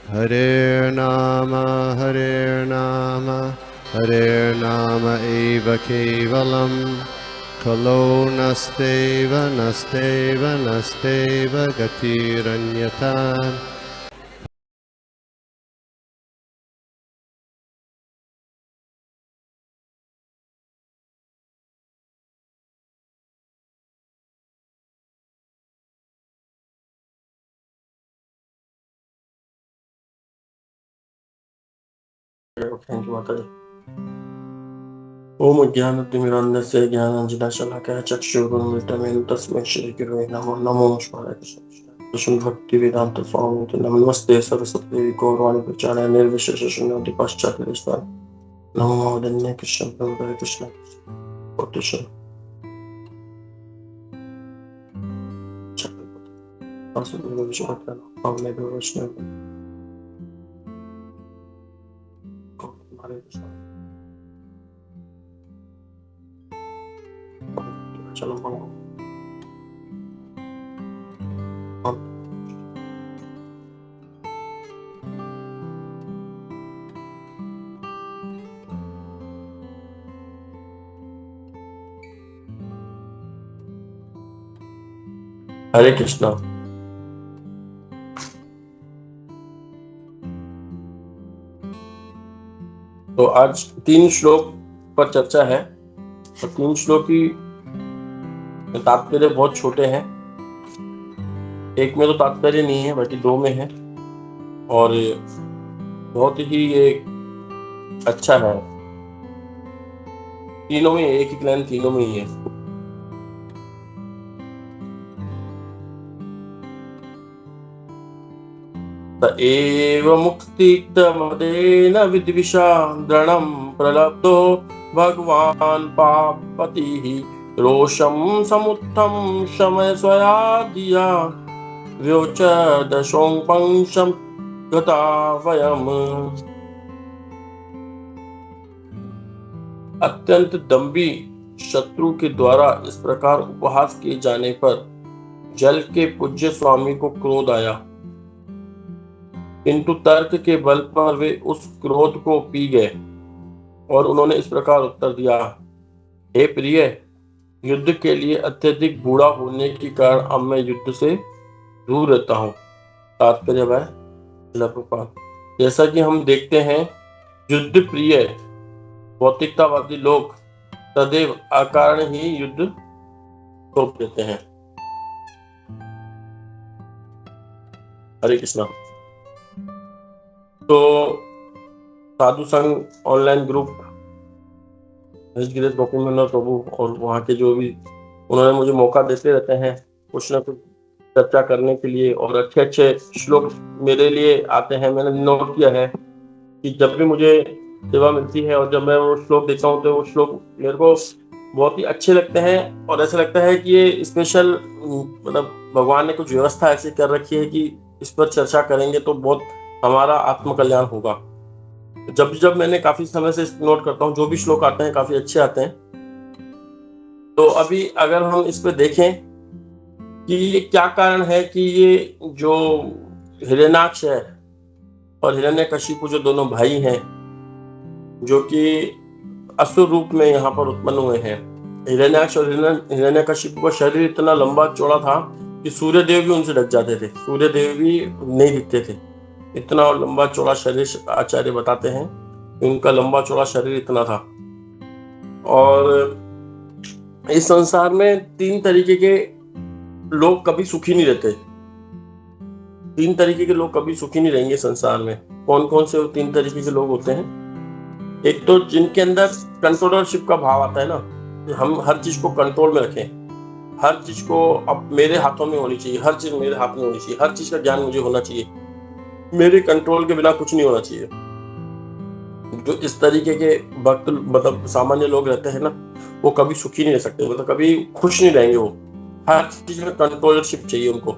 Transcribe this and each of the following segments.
Hare Nama Hare Nama eva kevalam Kalo nasteva nasteva nasteva gatiranyata. Thank you माता जी। ओम ज्ञानतिमिरन्धस्य ज्ञानाञ्जनशलाकया चक्षुरुन्मिलितं तस्मै श्रीगुरवे नमः। नमो नमः कृष्ण भक्ति वेदांत स्वामी नमस्ते सरस्वती देवी गौरवाणी प्रचाराय निर्विशेष शून्यवती पाश्चात्य नमो धन्य कृष्ण प्रभु कृष्ण कृष्ण हरे कृष्णा। तो आज 3 श्लोक पर चर्चा है और 3 श्लोक की तात्पर्य बहुत छोटे हैं। एक में तो तात्पर्य नहीं है बल्कि 2 में है और बहुत ही ये अच्छा है। तीनों में एक ही लाइन तीनों में ही है। त एव मुक्तितमदेन विद्विषां दृढं प्रलब्धो भगवान् पापतिः रोषं समुत्थं शमय स्वया धिया व्योचदशों पंशं गता वयम्। अत्यंत दंभी शत्रु के द्वारा इस प्रकार उपहास किए जाने पर जल के पूज्य स्वामी को क्रोध आया, किंतु तर्क के बल पर वे उस क्रोध को पी गए और उन्होंने इस प्रकार उत्तर दिया, हे प्रिय, युद्ध के लिए अत्यधिक बूढ़ा होने के कारण अब मैं युद्ध से दूर रहता हूँ। तात्पर्य है प्रभुपाद। जैसा कि हम देखते हैं, युद्ध प्रिय भौतिकतावादी लोग सदैव अकारण ही युद्ध रोक देते हैं। हरे कृष्णा। तो साधु संघ ऑनलाइन ग्रुप गोपीनाथ प्रभु और वहाँ के जो भी उन्होंने मुझे मौका देते रहते हैं कुछ ना कुछ चर्चा करने के लिए और अच्छे अच्छे श्लोक मेरे लिए आते हैं। मैंने नोट किया है कि जब भी मुझे सेवा मिलती है और जब मैं वो श्लोक देखता हूँ तो वो श्लोक मेरे को बहुत ही अच्छे लगते हैं और ऐसा लगता है कि ये स्पेशल मतलब भगवान ने कुछ व्यवस्था ऐसी कर रखी है कि इस पर चर्चा करेंगे तो बहुत हमारा आत्मकल्याण होगा। जब जब मैंने काफी समय से नोट करता हूँ, जो भी श्लोक आते हैं काफी अच्छे आते हैं। तो अभी अगर हम इस पे देखें कि ये क्या कारण है कि ये जो हिरण्याक्ष है और हिरण्यकशिपु जो दोनों भाई हैं जो कि असुर रूप में यहाँ पर उत्पन्न हुए हैं। हिरण्याक्ष और हिरण्यकशिपु का शरीर इतना लंबा चौड़ा था कि सूर्य देव भी उनसे ढक जाते थे, सूर्य देव भी नहीं दिखते थे। इतना लंबा चौड़ा शरीर आचार्य बताते हैं, उनका लंबा चौड़ा शरीर इतना था। और इस संसार में 3 तरीके के लोग कभी सुखी नहीं रहते। 3 तरीके के लोग कभी सुखी नहीं रहेंगे संसार में। कौन कौन से 3 तरीके के लोग होते हैं? एक तो जिनके अंदर कंट्रोलरशिप का भाव आता है ना, हम हर चीज को कंट्रोल में रखें, हर चीज को अब मेरे हाथों में होनी चाहिए, हर चीज मेरे हाथ में होनी चाहिए, हर चीज का ज्ञान मुझे होना चाहिए, मेरे कंट्रोल के बिना कुछ नहीं होना चाहिए। जो इस तरीके के भक्त मतलब सामान्य लोग रहते हैं ना, वो कभी सुखी नहीं रह सकते, मतलब कभी खुश नहीं रहेंगे। वो हर चीज में कंट्रोलरशिप चाहिए उनको।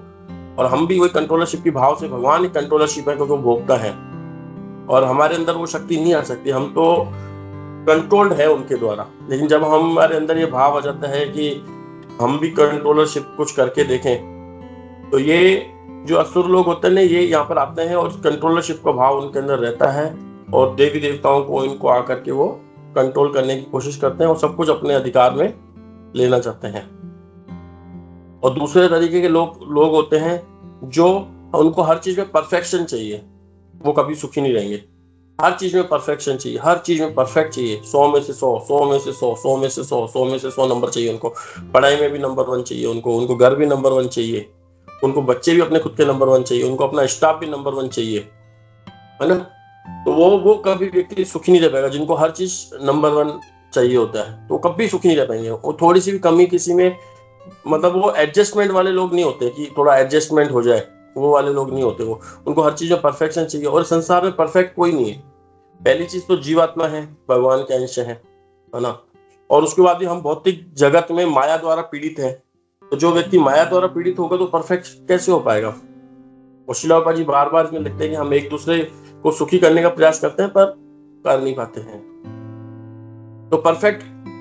और हम भी वही कंट्रोलरशिप की भाव से, भगवान ही कंट्रोलरशिप है क्योंकि वो भोगता है और हमारे अंदर वो शक्ति नहीं आ सकती, हम तो कंट्रोल्ड है उनके द्वारा। लेकिन जब हमारे अंदर ये भाव आ जाता है कि हम भी कंट्रोलरशिप कुछ करके देखें, तो ये जो असुर लोग होते हैं ये यहाँ पर आते हैं और कंट्रोलरशिप का भाव उनके अंदर रहता है और देवी देवताओं को इनको आकर के वो कंट्रोल करने की कोशिश करते हैं और सब कुछ अपने अधिकार में लेना चाहते हैं। और दूसरे तरीके के लोग होते हैं जो उनको हर चीज में परफेक्शन चाहिए, वो कभी सुखी नहीं रहेंगे। हर चीज में परफेक्शन चाहिए, हर चीज में परफेक्ट चाहिए, 100 में से 100, 100 में से 100, 100 में से 100, 100 में से 100 नंबर चाहिए उनको। पढ़ाई में भी नंबर 1 चाहिए उनको घर भी नंबर 1 चाहिए, उनको बच्चे भी अपने खुद के नंबर 1 चाहिए, उनको अपना स्टाफ भी नंबर 1 चाहिए, है ना। तो वो कभी व्यक्ति सुखी नहीं रह पाएगा जिनको हर चीज नंबर 1 चाहिए होता है, तो कभी सुखी नहीं रह पाएंगे। वो थोड़ी सी भी कमी किसी में, मतलब वो एडजस्टमेंट वाले लोग नहीं होते कि थोड़ा एडजस्टमेंट हो जाए, वो वाले लोग नहीं होते। वो उनको हर चीज में परफेक्शन चाहिए और संसार में परफेक्ट कोई नहीं है। पहली चीज तो जीवात्मा है, भगवान के अंश है ना। और उसके बाद भी हम भौतिक जगत में माया द्वारा पीड़ित है। तो जो व्यक्ति माया द्वारा पीड़ित होगा तो परफेक्ट कैसे हो पाएगा। और श्रील प्रभुपाद जी बार बार इसमें लिखते हैं कि हम एक दूसरे को सुखी करने का प्रयास करते हैं पर कर नहीं पाते हैं। तो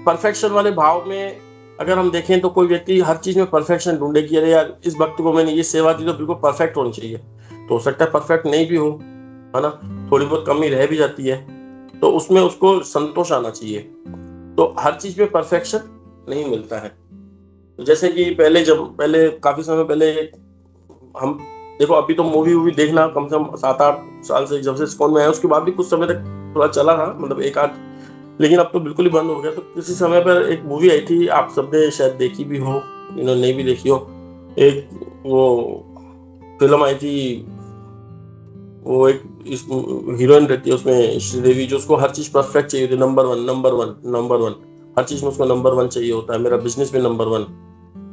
परफेक्शन वाले भाव में अगर हम देखें तो कोई व्यक्ति हर चीज में परफेक्शन ढूंढे कि अरे यार इस भक्त को मैंने ये सेवा दी तो बिल्कुल परफेक्ट होनी चाहिए। तो हो सकता है परफेक्ट नहीं भी हो, है ना, थोड़ी बहुत कमी रह भी जाती है, तो उसमें उसको संतोष आना चाहिए। तो हर चीज में परफेक्शन नहीं मिलता है। जैसे कि पहले काफी समय पहले हम देखो, अभी तो मूवी देखना कम से कम 7-8 साल से जब से इस्कॉन में आया उसके बाद भी कुछ समय तक थोड़ा चला था, मतलब 1-8, लेकिन अब तो बिल्कुल ही बंद हो गया। तो किसी समय पर एक मूवी आई थी, आप सबने शायद देखी भी हो, इन्होंने नहीं भी देखी हो, एक वो फिल्म आई थी, वो एक हीरोइन रहती है उसमें श्रीदेवी, जो उसको हर चीज परफेक्ट चाहिए होती है, नंबर वन, हर चीज में उसको नंबर 1 चाहिए होता है। मेरा बिजनेस में नंबर 1,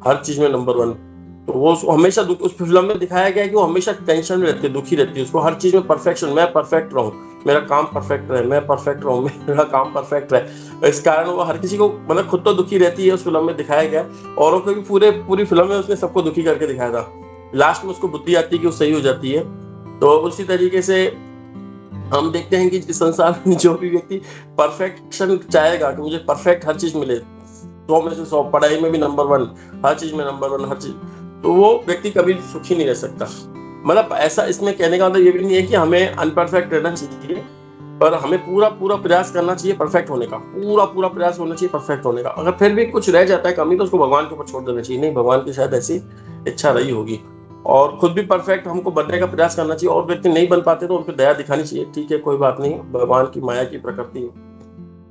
हर चीज में नंबर 1। तो वो हमेशा उस फिल्म में दिखाया गया है कि वो हमेशा टेंशन में रहती है, दुखी रहती है, उसको हर चीज में परफेक्शन, मैं परफेक्ट रहूं, मेरा काम परफेक्ट रहे, मैं परफेक्ट रहूं, मेरा काम परफेक्ट रहे। इस कारण वो हर किसी को, मतलब खुद तो दुखी रहती है, उस फिल्म में दिखाया गया, औरों को भी पूरी फिल्म में उसने सबको दुखी करके दिखाया था। लास्ट में उसको बुद्धि आती है कि वो सही हो जाती है। तो उसी तरीके से हम देखते हैं कि इस संसार में जो भी व्यक्ति परफेक्शन चाहेगा कि मुझे परफेक्ट हर चीज मिले, 100 में से 100, पढ़ाई में भी नंबर 1, हर चीज में नंबर 1, हर चीज, तो वो व्यक्ति कभी सुखी नहीं रह सकता। मतलब ऐसा इसमें कहने का मतलब ये भी नहीं है कि हमें अनपरफेक्ट रहना चाहिए, पर हमें पूरा प्रयास करना चाहिए परफेक्ट होने का, पूरा प्रयास होना चाहिए परफेक्ट होने का। अगर फिर भी कुछ रह जाता है कमी तो उसको भगवान के ऊपर छोड़ देना चाहिए, नहीं भगवान की शायद ऐसी इच्छा रही होगी। और खुद भी परफेक्ट हमको बनने का प्रयास करना चाहिए, और व्यक्ति नहीं बन पाते तो उन पर दया दिखानी चाहिए, ठीक है कोई बात नहीं, भगवान की माया की प्रकृति है।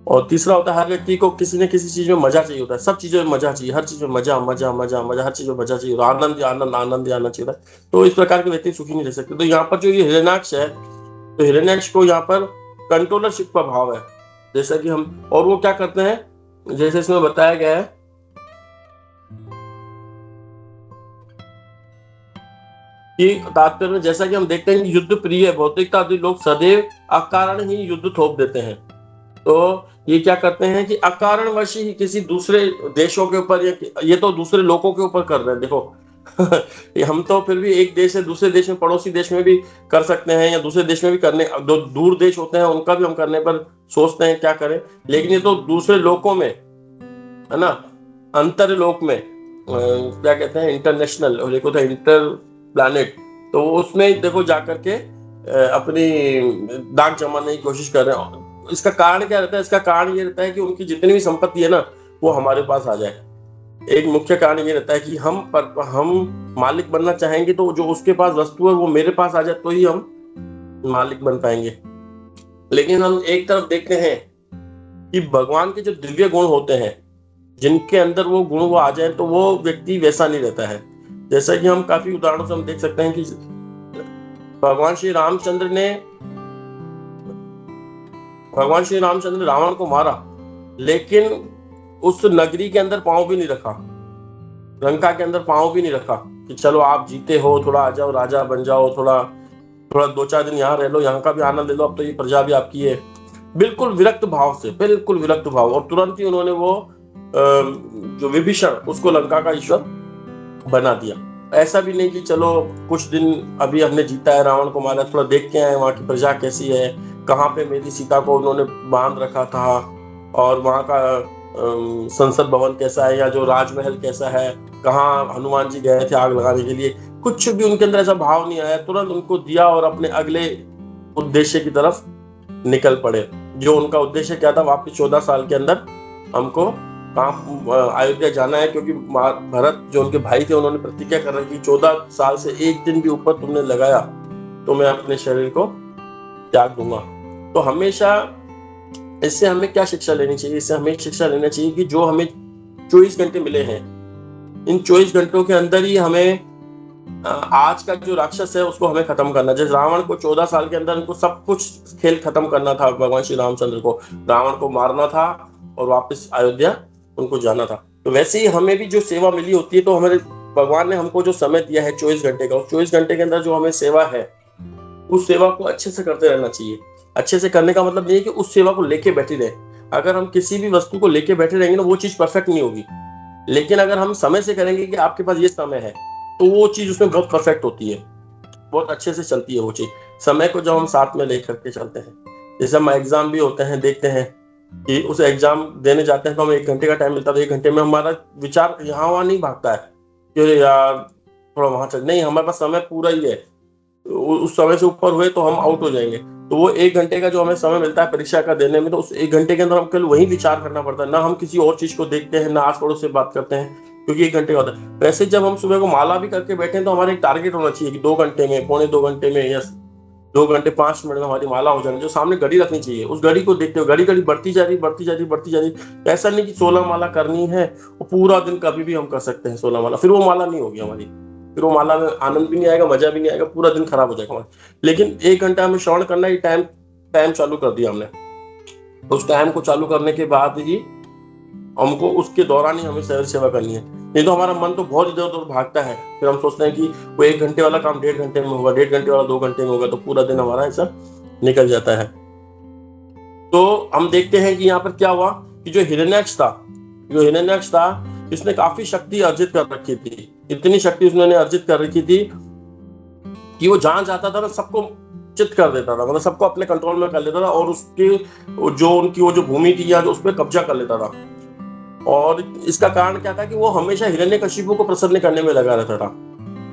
और तीसरा होता है हर व्यक्ति को किसी न किसी चीज में मजा चाहिए होता है, सब चीजों में मजा चाहिए, हर चीज में मजा, हर चीज में मजा चाहिए, आनंद आना चाहिए। तो इस प्रकार के व्यक्ति सुखी नहीं रह सकते। तो यहाँ पर जो ये हिरण्याक्ष है, तो हिरण्याक्ष को यहाँ पर कंट्रोलरशिप का भाव है, जैसा कि हम, और वो क्या करते हैं जैसे इसमें बताया गया है कि तात्पर्य में, जैसा कि हम देखते हैं कि युद्ध प्रिय भौतिकता आदि लोग सदैव अकारण ही युद्ध थोप देते हैं। तो ये क्या करते हैं कि अकारण वश ही किसी दूसरे देशों के ऊपर, ये तो दूसरे लोगों के ऊपर कर रहे हैं, देखो हम तो फिर भी एक देश से दूसरे देश में, पड़ोसी देश में भी कर सकते हैं, या दूसरे देश में भी करने, जो दूर देश होते हैं उनका भी हम करने पर सोचते हैं क्या करें, लेकिन ये तो दूसरे लोकों में, है ना, अंतर लोक में, क्या कहते हैं इंटरनेशनल, और एक होता है इंटर प्लैनेट, तो उसमें देखो जाकर के अपनी दाग जमाने की कोशिश कर रहे हैं। इसका कारण क्या रहता है, इसका कारण ये रहता है कि उनकी जितनी भी संपत्ति है ना वो हमारे पास आ जाए। एक मुख्य कारण ये रहता है कि हम मालिक बनना चाहेंगे, तो जो उसके पास वस्तु है वो मेरे पास आ जाए तो ही हम मालिक बन पाएंगे। लेकिन हम एक तरफ देखते हैं कि भगवान के जो दिव्य गुण होते हैं, जिनके अंदर वो गुण वो आ जाए, तो वो व्यक्ति वैसा नहीं रहता है। जैसा कि हम काफी उदाहरणों से हम देख सकते हैं कि भगवान श्री रामचंद्र ने रावण को मारा, लेकिन उस नगरी के अंदर पांव भी नहीं रखा, लंका के अंदर पांव भी नहीं रखा कि चलो आप जीते हो, थोड़ा आ जाओ, राजा बन जाओ, थोड़ा 2-4 दिन यहाँ रह लो, यहाँ का भी आनंद ले लो, अब तो ये प्रजा भी आपकी है। बिल्कुल विरक्त भाव, और तुरंत ही उन्होंने वो जो विभीषण, उसको लंका का ईश्वर बना दिया। ऐसा भी नहीं कि चलो कुछ दिन अभी हमने जीता है, रावण को मारा, थोड़ा देख के आए वहां की प्रजा कैसी है, कहाँ पे मेरी सीता को उन्होंने बांध रखा था, और वहां का संसद भवन कैसा है, या जो राजमहल कैसा है, कहाँ हनुमान जी गए थे आग लगाने के लिए, कुछ भी उनके अंदर ऐसा भाव नहीं आया, तुरंत उनको दिया और अपने अगले उद्देश्य की तरफ निकल पड़े। जो उनका उद्देश्य क्या था, वापस 14 साल के अंदर हमको अयोध्या जाना है, क्योंकि भरत जो उनके भाई थे उन्होंने प्रतिज्ञा कर रखी 14 साल से एक दिन भी ऊपर तुमने लगाया तो मैं अपने शरीर को त्याग दूंगा। तो हमेशा इससे हमें क्या शिक्षा लेनी चाहिए? इससे हमें शिक्षा लेना चाहिए कि जो हमें 24 घंटे मिले हैं, इन 24 घंटों के अंदर ही हमें आज का जो राक्षस है उसको हमें खत्म करना। जैसे रावण को 14 साल के अंदर उनको सब कुछ खेल खत्म करना था, भगवान श्री रामचंद्र को रावण को मारना था और वापस अयोध्या उनको जाना था। तो वैसे ही हमें भी जो सेवा मिली होती है, तो हमारे भगवान ने हमको जो समय दिया है 24 घंटे का, उस 24 घंटे के अंदर जो हमें सेवा है उस सेवा को अच्छे से करते रहना चाहिए। अच्छे से करने का मतलब नहीं है कि उस सेवा को लेके बैठे रहे। अगर हम किसी भी वस्तु को लेके बैठे रहेंगे ना, वो चीज परफेक्ट नहीं होगी। लेकिन अगर हम समय से करेंगे कि आपके पास ये समय है, तो वो चीज उसमें बहुत परफेक्ट होती है, बहुत अच्छे से चलती है वो चीज। समय को जब हम साथ में लेकर के चलते हैं, जैसे हम एग्जाम भी होते हैं, देखते हैं कि उस एग्जाम देने जाते हैं तो हमें 1 घंटे का टाइम मिलता है, तो 1 घंटे में हमारा विचार यहाँ वहाँ नहीं भागता है कि यार थोड़ा वहां चल, नहीं, हमारे पास समय पूरा ही है। उस समय से ऊपर हुए तो हम आउट हो जाएंगे। तो वो 1 घंटे का जो हमें समय मिलता है परीक्षा का देने में, तो उस 1 घंटे के अंदर हम केवल वही विचार करना पड़ता है, ना हम किसी और चीज को देखते हैं, ना आस पड़ोस से बात करते हैं, क्योंकि 1 घंटे का होता है। वैसे जब हम सुबह को माला भी करके बैठे तो हमारा एक टारगेट होना चाहिए कि 2 घंटे में, पौने 2 घंटे में, या 2 घंटे 5 मिनट में हमारी माला हो जानी। जो सामने घड़ी रखनी चाहिए, उस घड़ी को देखते हुए घड़ी बढ़ती जा रही। ऐसा नहीं कि 16 माला करनी है, वो पूरा दिन कभी भी हम कर सकते हैं 16 माला, फिर वो माला नहीं होगी हमारी, फिर वो माला में आनंद भी नहीं आएगा, मजा भी नहीं आएगा, पूरा दिन खराब हो जाएगा हमारा। लेकिन 1 घंटा हमें श्रवण करना ही टाइम चालू कर दिया हमने। उस टाइम को चालू करने के बाद ही हमको उसके दौरान ही हमें सेवा करनी है। नहीं तो हमारा मन तो बहुत इधर उधर भागता है, फिर हम सोचते हैं कि वो 1 घंटे वाला काम 1.5 घंटे में होगा, 1.5 घंटे वाला 2 घंटे में होगा, तो पूरा दिन हमारा ऐसा निकल जाता है। तो हम देखते हैं कि यहाँ पर क्या हुआ कि जो हिरण्याक्ष था इसने काफी शक्ति अर्जित कर रखी थी। इतनी शक्ति उसने अर्जित कर रखी थी कि वो जहां जाता था ना सबको चित कर देता था, मतलब सबको अपने कंट्रोल में कर लेता था, और उसके जो उनकी वो जो भूमि थी या जो उस पर कब्जा कर लेता था। और इसका कारण क्या था कि वो हमेशा हिरण्यकशिपु को प्रसन्न करने में लगा रहता था।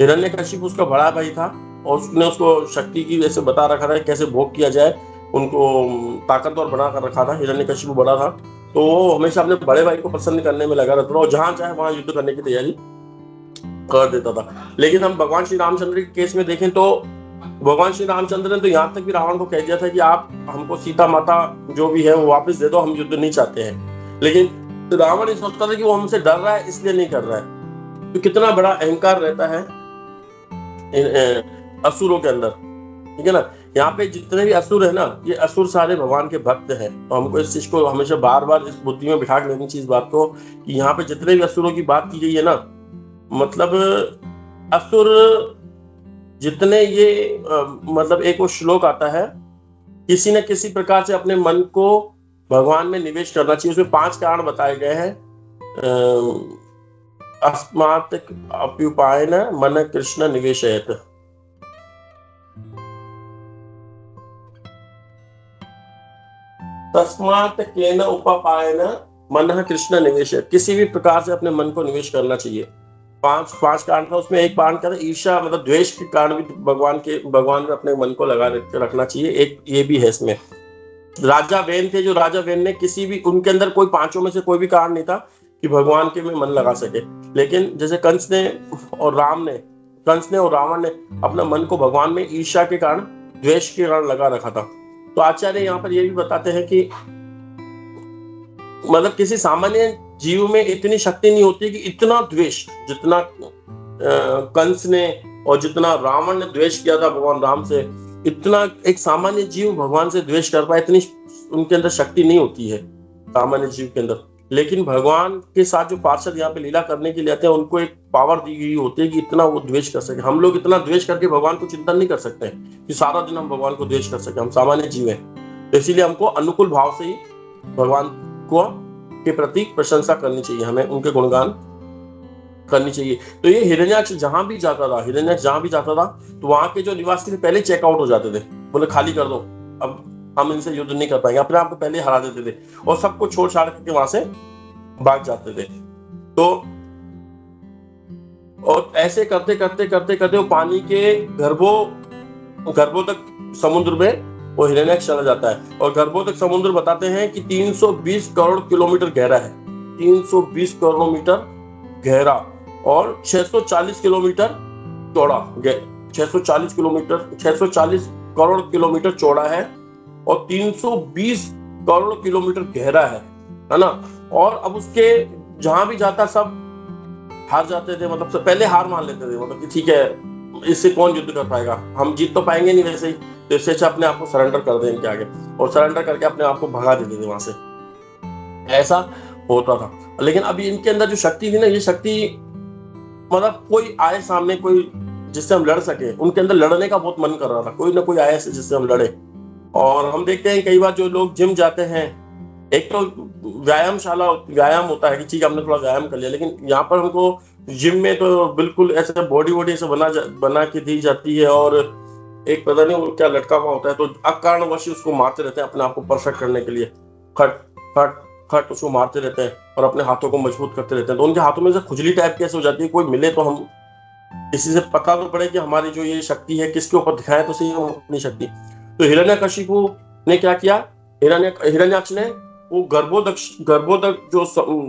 हिरण्यकशिपु उसका बड़ा भाई था और उसने उसको शक्ति की वैसे बता रखा था कैसे भोग किया जाए, उनको ताकतवर बना कर रखा था। हिरण्यकशिपु बड़ा था तो वो हमेशा अपने बड़े भाई को प्रसन्न करने में लगा रहता था और जहां चाहे वहां युद्ध करने की तैयारी कर देता था। लेकिन हम भगवान श्री रामचंद्र के केस में देखें तो भगवान श्री रामचंद्र ने तो यहाँ तक भी रावण को कह दिया था कि आप हमको सीता माता जो भी है वो वापस दे दो, हम युद्ध नहीं चाहते हैं। लेकिन तो रावण ये सोचता था कि वो हमसे डर रहा है इसलिए नहीं कर रहा है। तो कितना बड़ा अहंकार रहता है असुरों के अंदर, ठीक है ना। यहाँ पे जितने भी असुर है ना, ये असुर सारे भगवान के भक्त हैं। तो हमको इस चीज को हमेशा बार बार इस बुद्धि में बिठा लेनी चाहिए इस बात को कि यहाँ पे जितने भी असुरों की बात की गई है ना, मतलब असुर जितने ये मतलब एक वो श्लोक आता है, किसी न किसी प्रकार से अपने मन को भगवान में निवेश करना चाहिए। उसमें 5 कारण बताए गए हैं। अस्मात् अप्युपायेन मन कृष्ण निवेशयत, तस्मात् केन उपापायेन मन कृष्ण निवेशयत, किसी भी प्रकार से अपने मन को निवेश करना चाहिए। 5 कारण था, उसमें एक कारण क्या था, ईर्ष्या मतलब द्वेष के कारण भी भगवान में अपने मन को लगा रखना चाहिए। एक ये भी है इसमें। राजा वेन थे, जो राजा वेन ने किसी भी उनके अंदर कोई 5 में से कोई भी कारण नहीं था कि भगवान के में मन लगा सके। लेकिन जैसे कंस ने और रावण ने अपना मन को भगवान में ईर्ष्या के कारण, द्वेष के कारण लगा रखा था। तो आचार्य यहाँ पर ये भी बताते हैं कि मतलब किसी सामान्य जीव में इतनी शक्ति नहीं होती कि इतना द्वेष, जितना कंस ने और जितना रावण ने द्वेष किया था भगवान राम से, इतना एक सामान्य जीव भगवान से द्वेष कर पाए, इतनी उनके अंदर शक्ति नहीं होती है सामान्य जीव के अंदर। लेकिन भगवान के साथ जो पार्षद यहाँ पे लीला करने के लिए आते हैं, उनको एक पावर दी गई होती है कि इतना वो द्वेष कर सके। हम लोग इतना द्वेष करके भगवान को चिंतन नहीं कर सकते कि सारा दिन हम भगवान को द्वेष कर सके, हम सामान्य जीव हैं। तो इसीलिए हमको अनुकूल भाव से ही भगवान को के प्रति प्रशंसा करनी चाहिए, हमें उनके गुणगान करनी चाहिए। तो ये हिरण्याक्ष जहां भी जाता था तो वहां के जो निवासी थे पहले चेकआउट हो जाते थे, बोले खाली कर दो, अब हम इनसे युद्ध नहीं कर पाएंगे, अपने आप को पहले हरा देते थे और सबको छोड़ छाड़ करके वहां से भाग जाते थे। तो और ऐसे करते करते करते करते वो पानी के गर्भों तक समुद्र में वो हिरण्यक्ष चला जाता है। और गर्भों तक समुद्र बताते हैं कि 320 करोड़ किलोमीटर गहरा है, 320 किलोमीटर गहरा और 640 किलोमीटर चौड़ा, 640 करोड़ किलोमीटर चौड़ा है और 320 करोड़ किलोमीटर गहरा है ना। और अब उसके जहां भी जाता सब हार जाते थे, मतलब पहले हार मान लेते थे, मतलब कि ठीक है इससे कौन युद्ध कर पाएगा, हम जीत तो पाएंगे नहीं वैसे ही, तो इससे अच्छा अपने आप को सरेंडर कर दें इनके आगे, और सरेंडर करके अपने आप को भगा देते थे वहां से। ऐसा होता था। लेकिन अभी इनके अंदर जो शक्ति थी ना, ये शक्ति मतलब कोई आए सामने, कोई जिससे हम लड़ सके, उनके अंदर लड़ने का बहुत मन कर रहा था, कोई ना कोई आए जिससे हम लड़े। और हम देखते हैं कई बार जो लोग जिम जाते हैं, एक तो व्यायाम होता है कि ठीक है हमने थोड़ा व्यायाम कर लिया, लेकिन यहाँ पर हमको जिम में तो बिल्कुल ऐसे बॉडी ऐसे बना के दी जाती है और एक पता नहीं वो क्या लटका हुआ होता है, तो अकारणवश उसको मारते रहते हैं अपने आप को परफेक्ट करने के लिए, खट खट खट उसको मारते रहते हैं और अपने हाथों को मजबूत करते रहते हैं। तो उनके हाथों में से खुजली टाइप कैसे हो जाती है, कोई मिले तो हम किसी से पता तो पड़े कि हमारी जो ये शक्ति है किसके ऊपर दिखाए तो सही हम अपनी शक्ति। तो हिरण्यकशिपु ने क्या किया, हिरण्याक्ष ने वो गर्भोदक जो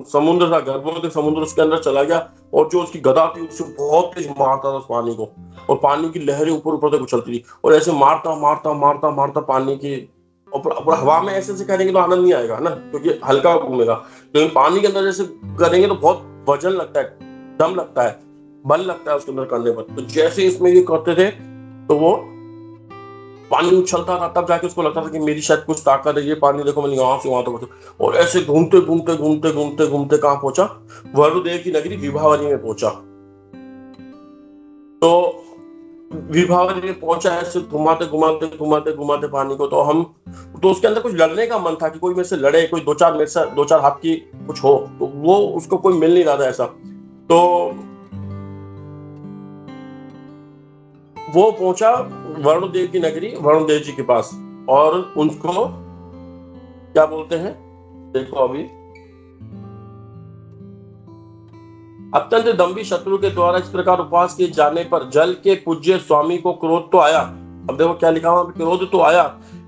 समुद्र था, गर्भोदक समुद्र उसके अंदर चला गया और जो उसकी गदा थी उससे बहुत तेज मारता था उस पानी को, और पानी की लहरें ऊपर ऊपर तक उछलती थी और ऐसे मारता मारता मारता मारता पानी की, और हवा में ऐसे करेंगे तो आनंद नहीं आएगा ना, क्योंकि हल्का घूमेगा, लेकिन पानी के अंदर जैसे करेंगे तो बहुत वजन लगता है, दम लगता है, बल लगता है उसके अंदर करने पर। तो जैसे इसमें ये करते थे तो वो पानी उछलता था, तब जाके उसको लगता था कि मेरी शायद कुछ ताकत है, ये पानी देखो मैंने यहाँ से वहां तक, और ऐसे घूमते घूमते घूमते घूमते घूमते कहाँ पहुंचा, वरुदेव की नगरी विभावरी में पहुंचा। तो विभावरी में पहुंचा, ऐसे घुमाते घुमाते घुमाते घुमाते पानी को, तो उसके अंदर कुछ लड़ने का मन था कि कोई मेरे से लड़े, कोई दो चार हाथ की कुछ हो, तो वो उसको कोई मिल नहीं रहा था ऐसा। तो वो पहुंचा वरुणदेव की नगरी, वरुणदेव जी के पास, और उनको क्या बोलते हैं देखो अभी, अत्यंत दंभी शत्रु के द्वारा इस प्रकार उपवास किए जाने पर जल के पूज्य स्वामी को क्रोध तो आया। अब देखो क्या लिखा हुआ, क्रोध तो आया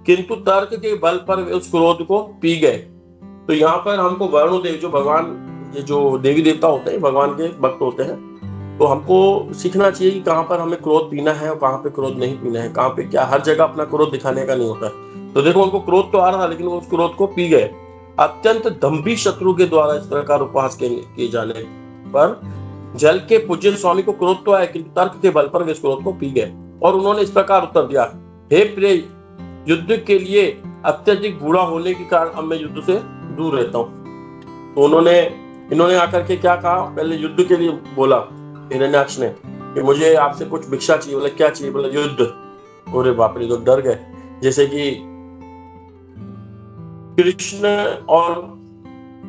किंतु तर्क के बल पर वे उस क्रोध को पी गए। तो यहाँ पर हमको वरुणदेव जो भगवान, ये जो देवी देवता होते हैं भगवान के भक्त होते हैं, तो हमको सीखना चाहिए कि कहाँ पर हमें क्रोध पीना है और कहाँ पे क्रोध नहीं पीना है, कहाँ पे क्या, हर जगह अपना क्रोध दिखाने का नहीं होता है। तो देखो उनको क्रोध तो आ रहा था लेकिन वो उस क्रोध को पी गए। अत्यंत दंभी शत्रु के द्वारा इस प्रकार उपवास किए जाने पर जल के पूज्य स्वामी को क्रोध तो आया किंतु तर्क के बल पर वे इस क्रोध को पी गए, और उन्होंने इस प्रकार उत्तर दिया, हे प्रिय, युद्ध के लिए अत्यधिक बूढ़ा होने के कारण अब मैं युद्ध से दूर रहता हूँ। तो इन्होंने आकर के क्या कहा, पहले युद्ध के लिए बोला हिरण्याक्ष ने कि मुझे आपसे कुछ भिक्षा चाहिए। बोले क्या चाहिए, बोले युद्ध। अरे बाप रे, तो डर गए। जैसे कि कृष्ण और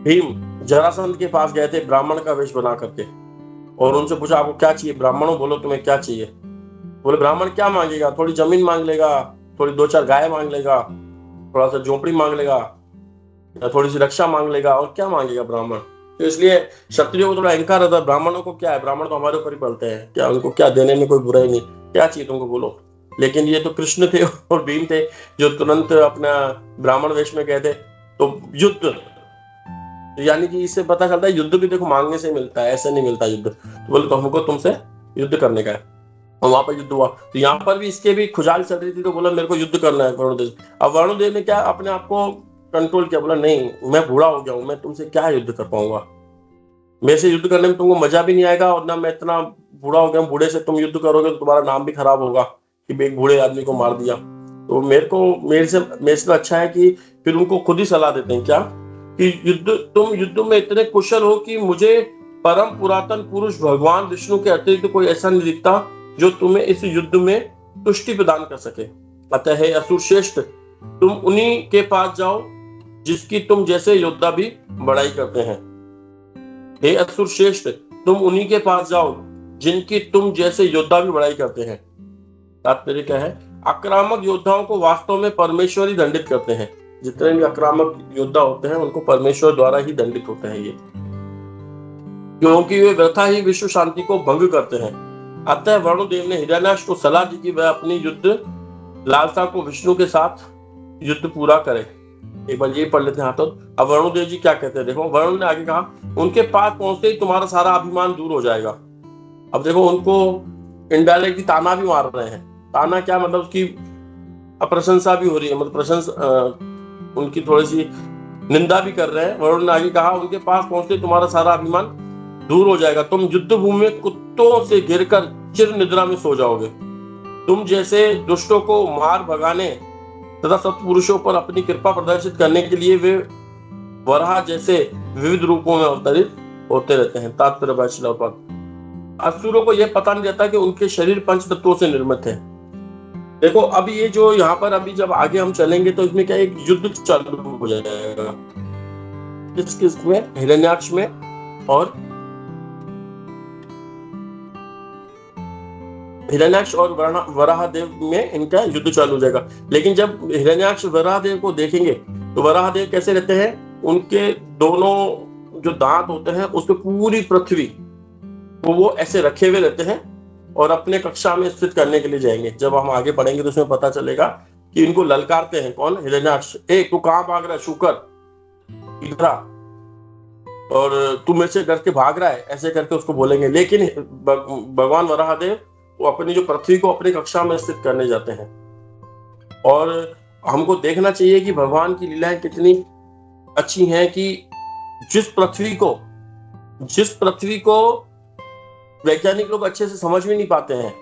भीम जरासंध के पास गए थे ब्राह्मण का वेश बना करके, और उनसे पूछा आपको क्या चाहिए, ब्राह्मणों बोलो तुम्हें क्या चाहिए। बोले ब्राह्मण क्या मांगेगा, थोड़ी जमीन मांग लेगा, थोड़ी 2-4 गाय मांग लेगा, थोड़ा सा झोपड़ी मांग लेगा, या थोड़ी सी रक्षा मांग लेगा, और क्या मांगेगा ब्राह्मण। तो इसलिए क्षत्रियों को थोड़ा अहंकार रहता है, ब्राह्मणों को क्या है, ब्राह्मण तो हमारे ऊपर ही पलते हैं, क्या उनको क्या देने में कोई बुराई नहीं, क्या चाहिए तुमको बोलो। लेकिन ये तो कृष्ण थे और भीम थे जो तुरंत अपना ब्राह्मण वेश में गए थे। तो युद्ध यानी कि इससे पता चलता है युद्ध भी देखो मांगने से मिलता है, ऐसे नहीं मिलता युद्ध। तो बोले तो हमको तुमसे युद्ध करने का है, और वहां पर युद्ध हुआ। तो यहाँ पर भी इसके भी खुजाल चल रही थी, तो बोला मेरे को युद्ध करना है वरुणदेव। अब वरुणदेव ने क्या अपने आप को कंट्रोल किया, बोला नहीं मैं बूढ़ा हो गया हूँ, मैं तुमसे क्या युद्ध कर पाऊंगा, मेरे से युद्ध करने में तुमको मजा भी नहीं आएगा, और ना मैं इतना बूढ़ा हो गया हूँ, बूढ़े से तुम युद्ध करोगे तो तुम्हारा नाम भी खराब होगा कि एक बूढ़े आदमी को मार दिया। तो मेरे से अच्छा है कि फिर उनको खुद ही सलाह देते हैं क्या कि तुम युद्ध में इतने कुशल हो कि मुझे परम पुरातन पुरुष भगवान विष्णु के अतिरिक्त कोई ऐसा नहीं दिखता जो तुम्हें इस युद्ध में तुष्टि प्रदान कर सके। अतः हे असुर श्रेष्ठ, तुम उन्हीं के पास जाओ जिसकी तुम जैसे योद्धा भी बड़ाई करते हैं। हे असुर श्रेष्ठ, तुम उन्हीं के पास जाओ जिनकी तुम जैसे योद्धा भी बड़ाई करते हैं। तात्पर्य क्या है, आक्रामक योद्धाओं को वास्तव में परमेश्वर ही दंडित करते हैं। जितने भी आक्रामक योद्धा होते हैं उनको परमेश्वर द्वारा ही दंडित होते हैं ये। क्योंकि वे व्यथा ही विश्व शांति को भंग करते हैं। अतः वरुणदेव ने हिरण्याक्ष को सलाह दी कि वह अपनी युद्ध लालसा को विष्णु के साथ युद्ध पूरा करे। एक बार ये पढ़ लेते हैं। तो अब वरुणदेव जी क्या कहते हैं, देखो वरुण ने आगे कहा, उनके पास पहुंचते ही तुम्हारा सारा अभिमान दूर हो जाएगा। अब देखो उनको इनडायरेक्टली ताना भी मार रहे हैं। ताना क्या मतलब, उसकी अप्रशंसा भी हो रही है, मतलब प्रशंसा, उनकी थोड़ी सी निंदा भी कर रहे हैं। वरुण ने आगे कहा, उनके पास पहुंचते तुम्हारा सारा अभिमान दूर हो जाएगा, तुम युद्ध भूमि में कुत्तों से गिरकर चिर निद्रा में सो जाओगे। तुम जैसे दुष्टों को मार भगाने तथा सत्पुरुषों पर अपनी कृपा प्रदर्शित करने के लिए वे वराह जैसे विविध रूपों में अवतरित होते रहते हैं। तात्पर्य असुरों को यह पता नहीं रहता कि उनके शरीर पंच तत्वों से निर्मित है। देखो अब ये जो यहाँ पर अभी जब आगे हम चलेंगे तो इसमें क्या एक युद्ध चालू हो जाएगा, किसमें, हिरण्याक्ष में और हिरण्याक्ष और वराहदेव में इनका युद्ध चालू हो जाएगा। लेकिन जब हिरण्याक्ष वराहदेव को देखेंगे तो वराहदेव कैसे रहते हैं, उनके दोनों जो दांत होते हैं उस पर पूरी पृथ्वी तो वो ऐसे रखे हुए रहते हैं और अपने कक्षा में स्थित करने के लिए जाएंगे। जब हम आगे पढ़ेंगे तो उसमें पता चलेगा कि इनको ललकारते हैं कौन, हिरण्याक्ष। तू कहां भाग रहा है शूकर, इधर आ, और तू मेरे से डर के भाग रहा है, ऐसे करके उसको बोलेंगे। लेकिन भगवान वराहदेव वो अपनी जो पृथ्वी को अपनी कक्षा में स्थित करने जाते हैं। और हमको देखना चाहिए कि भगवान की लीलाएं कितनी अच्छी हैं कि जिस पृथ्वी को वैज्ञानिक लोग अच्छे से समझ भी नहीं पाते हैं,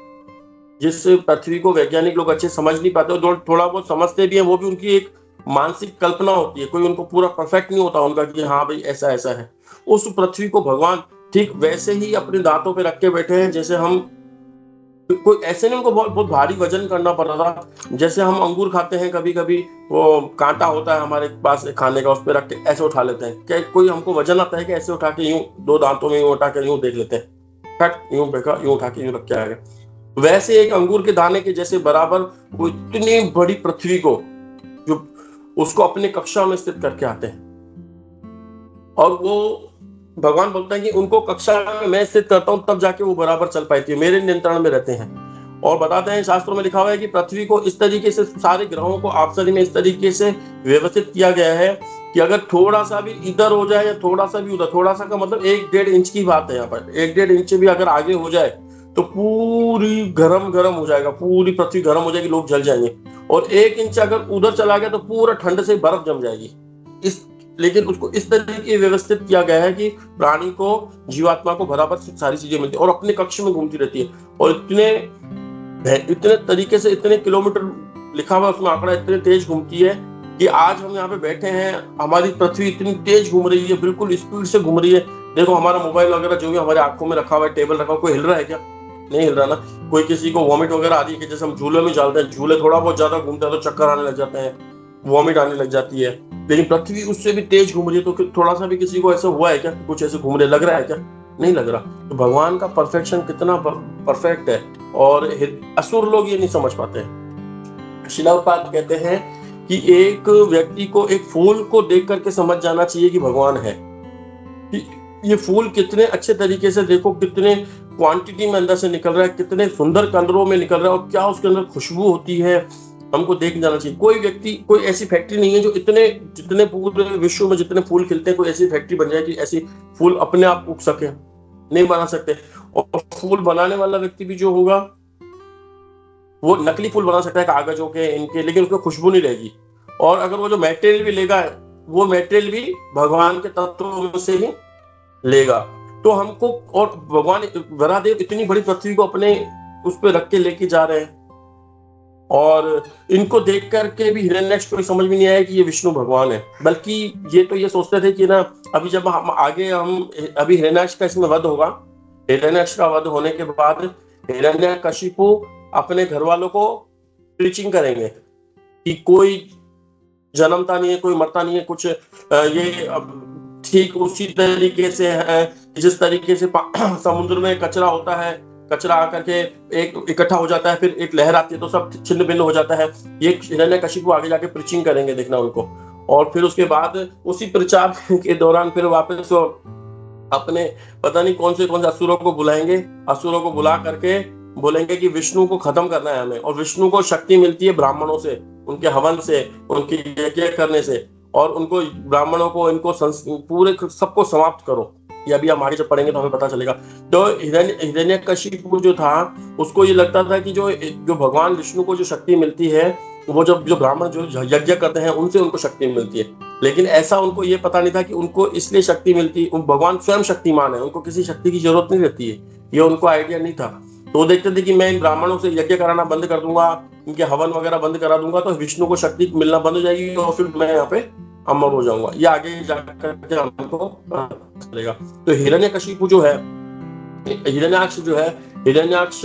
जिस पृथ्वी को वैज्ञानिक लोग अच्छे समझ नहीं पाते, जो थोड़ा बहुत समझते भी हैं वो भी उनकी एक मानसिक कल्पना होती है, कोई उनको पूरा परफेक्ट नहीं होता उनका कि हाँ भाई ऐसा ऐसा है। उस पृथ्वी को भगवान ठीक वैसे ही अपने दांतों पे रख के बैठे हैं जैसे हम, कोई ऐसे नहीं उनको बहुत भारी वजन करना पड़ रहा था। जैसे हम अंगूर खाते हैं, कभी कभी वो कांटा होता है हमारे पास खाने का, उस पर रख के ऐसे उठा लेते हैं। क्या कोई हमको वजन आता है कि ऐसे उठा के यूं दो दांतों में यूं उठा के यूं देख लेते हैं, यूं देखा, यूं उठा के यूं रख के आ गया। वैसे एक अंगूर के दाने के जैसे बराबर वो इतनी बड़ी पृथ्वी को जो उसको अपने कक्षा में स्थित करके आते हैं। और वो भगवान बोलता है कि उनको कक्षा में मैं स्थित करता हूं तब जाके वो बराबर चल पाती है, मेरे नियंत्रण में रहते हैं। और बताते हैं शास्त्रों में लिखा हुआ है कि पृथ्वी को इस तरीके से, सारे ग्रहों को आपसरी में इस तरीके से व्यवस्थित किया गया है कि अगर थोड़ा सा भी इधर हो जाए या थोड़ा सा भी उधर, थोड़ा सा का मतलब 1-1.5 इंच की बात है। यहाँ पर 1-1.5 इंच भी अगर आगे हो जाए तो पूरी गरम हो जाएगा, पूरी पृथ्वी गर्म हो जाएगी, लोग जल जाएंगे। और 1 इंच अगर उधर चला गया तो पूरा ठंड से बर्फ जम जाएगी। लेकिन उसको इस तरीके व्यवस्थित किया गया है कि प्राणी को, जीवात्मा को बराबर सारी चीजें मिलती है और अपने कक्ष में घूमती रहती है। और इतने तरीके से, इतने किलोमीटर लिखा हुआ उसमें आंकड़ा, इतने तेज घूमती है कि आज हम यहाँ पे बैठे हैं, हमारी पृथ्वी इतनी तेज घूम रही है, बिल्कुल स्पीड से घूम रही है। देखो हमारा मोबाइल वगैरह जो भी हमारे आंखों में रखा हुआ है, टेबल रखा हुआ, कोई हिल रहा है क्या? नहीं हिल रहा ना। कोई किसी को वॉमिट वगैरह आ रही है कि जैसे हम झूले में चलते हैं, झूले थोड़ा बहुत ज्यादा घूमते हैं तो चक्कर आने लग जाते हैं, वॉमिट आने लग जाती है। लेकिन पृथ्वी उससे भी तेज घूम रही है, तो थोड़ा सा भी किसी को ऐसा हुआ है क्या, कुछ ऐसे घूम रहे लग रहा है क्या? नहीं लग रहा। तो भगवान का परफेक्शन कितना परफेक्ट है और असुर लोग ये नहीं समझ पाते हैं। शिलापाद कहते हैं कि एक व्यक्ति को एक फूल को देख करके समझ जाना चाहिए कि भगवान है। ये फूल कितने अच्छे तरीके से, देखो कितने क्वांटिटी में अंदर से निकल रहा है, कितने सुंदर कलरों में निकल रहा है और क्या उसके अंदर खुशबू होती है, हमको देख जाना चाहिए। कोई व्यक्ति, कोई ऐसी फैक्ट्री नहीं है जो जितने पूरे विश्व में जितने फूल खिलते हैं, कोई ऐसी फैक्ट्री बन जाए कि ऐसी फूल अपने आप उग सके, नहीं बना सकते। और फूल बनाने वाला व्यक्ति भी जो होगा वो नकली फूल बना सकता है कागजों के, इनके, लेकिन उसमें खुशबू नहीं रहेगी। और अगर वो जो मटेरियल भी लेगा, वो मटेरियल भी भगवान के तत्वों से ही लेगा। तो हमको, और भगवान वराहदेव इतनी बड़ी पृथ्वी को अपने उस पर रख के लेके जा रहे हैं और इनको देख करके भी हिरण्याक्ष को समझ में नहीं आया कि ये विष्णु भगवान है, बल्कि ये सोचते थे कि ना, अभी जब हम आगे अभी हिरण्याक्ष का इसमें वध होगा। हिरण्याक्ष का वध होने के बाद हिरण्यकशिपु अपने घर वालों को प्रीचिंग करेंगे कि कोई जन्मता नहीं है, कोई मरता नहीं है, कुछ ये ठीक उसी तरीके से है जिस तरीके से समुद्र में कचरा होता है, कचरा आकर के एक इकट्ठा हो जाता है, फिर एक लहर आती है तो सब छिन्न भिन्न हो जाता है। ये हिरण्यकशिपु आगे जाके प्रीचिंग करेंगे, देखना उनको। और फिर उसके बाद उसी प्रचार के दौरान फिर वापस अपने पता नहीं कौन से असुरों को बुलाएंगे, असुरों को बुला करके बोलेंगे कि विष्णु को खत्म करना है हमें। और विष्णु को शक्ति मिलती है ब्राह्मणों से, उनके हवन से, उनके यज्ञ करने से, और उनको ब्राह्मणों को इनको पूरे सबको समाप्त करो। ये अभी हम आगे जब पढ़ेंगे तो हमें पता चलेगा। तो हिरण्यकशिपु जो था उसको ये लगता था कि जो भगवान विष्णु को जो शक्ति मिलती है वो जो ब्राह्मण जो यज्ञ करते हैं उनसे उनको शक्ति मिलती है। लेकिन ऐसा उनको ये पता नहीं था कि उनको इसलिए शक्ति मिलती, भगवान स्वयं शक्तिमान है, उनको किसी शक्ति की जरूरत नहीं रहती है, ये उनको आइडिया नहीं था। तो वो देखते थे कि मैं इन ब्राह्मणों से यज्ञ कराना बंद कर दूंगा, इनके हवन वगैरह बंद करा दूंगा तो विष्णु को शक्ति मिलना बंद हो जाएगी और फिर मैं यहाँ पे अमर हो जाऊंगा। ये आगे जाकर के हमको चलेगा। तो हिरण्यकशिपु जो है, हिरण्याक्ष जो है, हिरण्याक्ष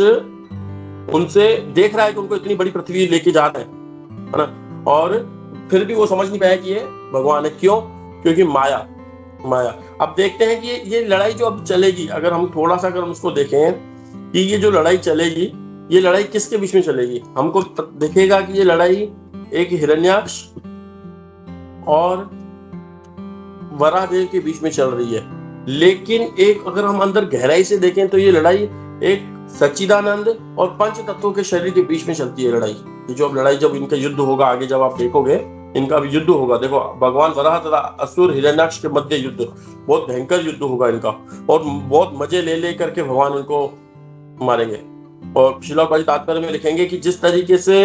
उनसे देख रहा है कि उनको इतनी बड़ी पृथ्वी लेके जा रहे हैं, है ना, और फिर भी वो समझ नहीं पाया कि ये भगवान है। क्यों? क्योंकि माया। माया। अब देखते हैं कि ये लड़ाई जो अब चलेगी, अगर हम थोड़ा सा अगर हम उसको देखें कि ये जो लड़ाई चलेगी, ये लड़ाई किसके बीच में चलेगी, हमको दिखेगा कि ये लड़ाई एक हिरण्याक्ष और वराहदेव के बीच में चल रही है। लेकिन एक अगर हम अंदर गहराई से देखें तो ये लड़ाई एक सच्चिदानंद और पंच तत्वों के शरीर के बीच में चलती है लड़ाई। ये जो अब लड़ाई, जब इनका युद्ध होगा आगे, जब आप देखोगे इनका भी युद्ध होगा। देखो भगवान वराह तथा असुर हिरण्याक्ष के मध्य युद्ध, बहुत भयंकर युद्ध होगा इनका, और बहुत मजे ले करके भगवान इनको मारेंगे। और श्रील प्रभुपाद तात्पर्य में लिखेंगे कि जिस तरीके से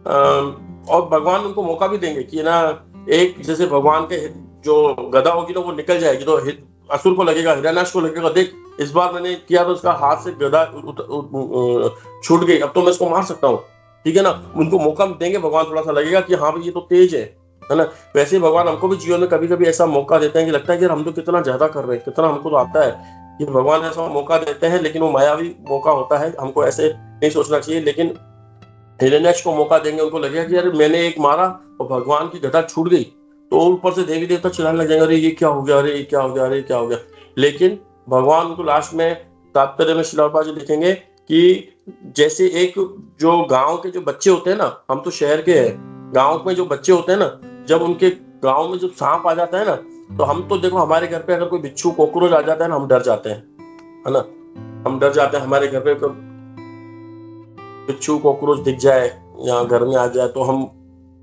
और भगवान उनको मौका भी देंगे कि ना, एक जैसे भगवान के जो गदा होगी ना वो निकल जाएगी तो असुर को लगेगा, हिरण्याक्ष को लगेगा, देख इस बार मैंने किया तो उसका हाथ से गदा छूट गई, अब तो मैं इसको मार सकता हूँ, ठीक है ना। उनको मौका देंगे भगवान, थोड़ा सा लगेगा कि हाँ भाई ये तो तेज है ना। वैसे भगवान हमको भी जीवन में कभी कभी ऐसा मौका देते हैं कि लगता है कि हम तो कितना ज्यादा कर रहे हैं, कितना हमको तो आता है। कि भगवान ऐसा मौका देते हैं, लेकिन वो मायावी मौका होता है, हमको ऐसे नहीं सोचना चाहिए। लेकिन हिरण्याक्ष को मौका देंगे, उनको लगेगा कि यार मैंने एक मारा और भगवान की गदा छूट गई, तो ऊपर से देवी देवता चिल्लाने लग जाएंगे, अरे ये क्या हो गया, अरे ये क्या हो गया, अरे क्या हो गया। लेकिन भगवान उनको लास्ट में तात्पर्य में श्रील प्रभुपाद जी लिखेंगे कि जैसे एक जो गांव के जो बच्चे होते हैं ना, हम तो शहर के हैं, गांव में जो बच्चे होते हैं ना, जब उनके गांव में जब सांप आ जाता है ना, तो हम तो देखो हमारे घर पे अगर कोई बिच्छू कॉकरोच आ जाता है ना, हम डर जाते हैं, है ना, हम डर जाते हैं। हमारे घर पे बिच्छू कॉकरोच दिख जाए या घर में आ जाए तो हम